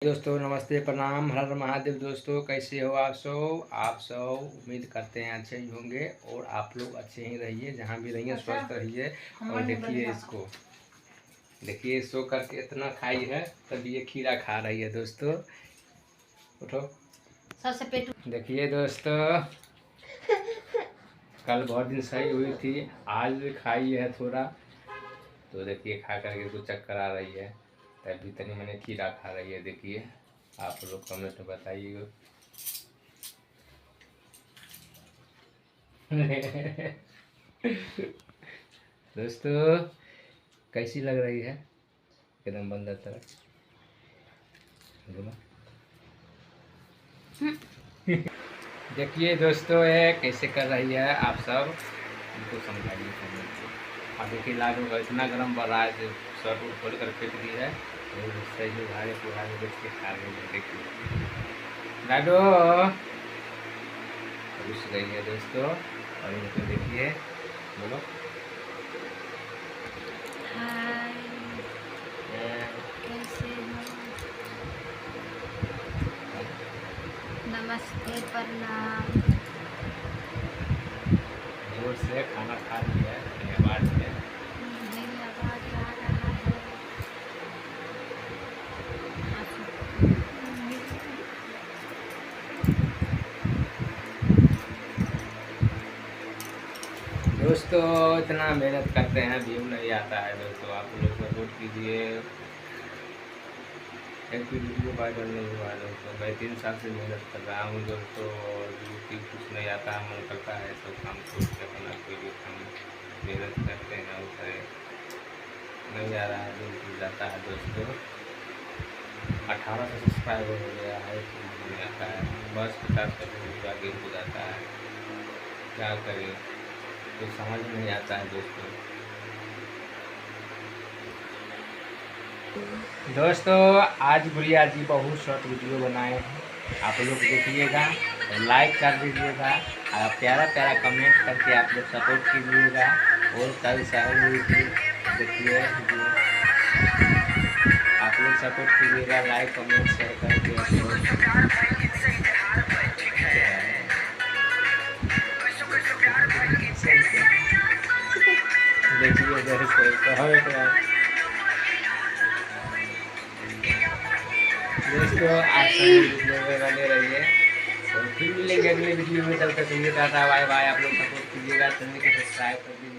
दोस्तों नमस्ते प्रणाम हर हर महादेव। दोस्तों कैसे हो आप सब उम्मीद करते हैं अच्छे ही होंगे और आप लोग अच्छे ही रहिए, जहाँ भी रहिए स्वस्थ रहिए। और देखिए सो करके इतना खाई है तभी ये खीरा खा रही है। दोस्तों उठो सबसे पेट। देखिए दोस्तों कल बहुत दिन सही हुई थी, आज भी खाई है थोड़ा, तो देखिए खा करके कुछ चक्कर आ रही है, तभी तनी मैंने खीरा खा रही है। देखिए आप लोग कमेंट में बताइएगा। दोस्तों कैसी लग रही है? एकदम बंदर तरह बोलो। देखिए दोस्तों ये कैसे कर रही है, आप सब उनको समझाइए। अब देखिए लाडू का इतना गर्म बढ़ रहा है जो सर को खोल कर फेंक दी है, और सही जो भारे पुराने देख के खा रही है। देखिए लाडू घुस गई है दोस्तों। और इनको देखिए बोलो कैसे हो? नमस्ते प्रणाम। जोर से खाना खा लिया है, आवाज में मेरी आवाज आ रहा है। दोस्तों इतना मेहनत करते हैं, व्यू नहीं आता है। दोस्तों आप लोग सपोर्ट कीजिए। एक भी वीडियो वायरल नहीं हुआ है दोस्तों। मैं 3 साल से मेहनत कर रहा हूँ दोस्तों, और यूट्यूब कुछ नहीं आता है, मन करता है सब काम छोड़ के अपना कोई भी काम मेहनत करते हैं उसे नहीं आ रहा है, बिल्कुल जाता है दोस्तों। 1800 सब्सक्राइबर हो गया है, नहीं आता है, बस 50% आगे हो जाता है। क्या करें, तो समझ नहीं आता है दोस्तों। दोस्तों आज गुड़िया जी बहुत शॉर्ट वीडियो बनाए हैं, आप लोग देखिएगा और लाइक कर दीजिएगा और प्यारा प्यारा कमेंट करके आप लोग सपोर्ट कीजिएगा। और कल सारी हुई थी, देखिए आप लोग सपोर्ट कीजिएगा, लाइक कमेंट शेयर करके। देखिए दोस्तों आज वीडियो में बने रहिए और फिर मिलेंगे अगले वीडियो में। तब तक टाटा बाय बाय। आप लोग सपोर्ट कीजिएगा, चैनल को सब्सक्राइब कर दीजिए।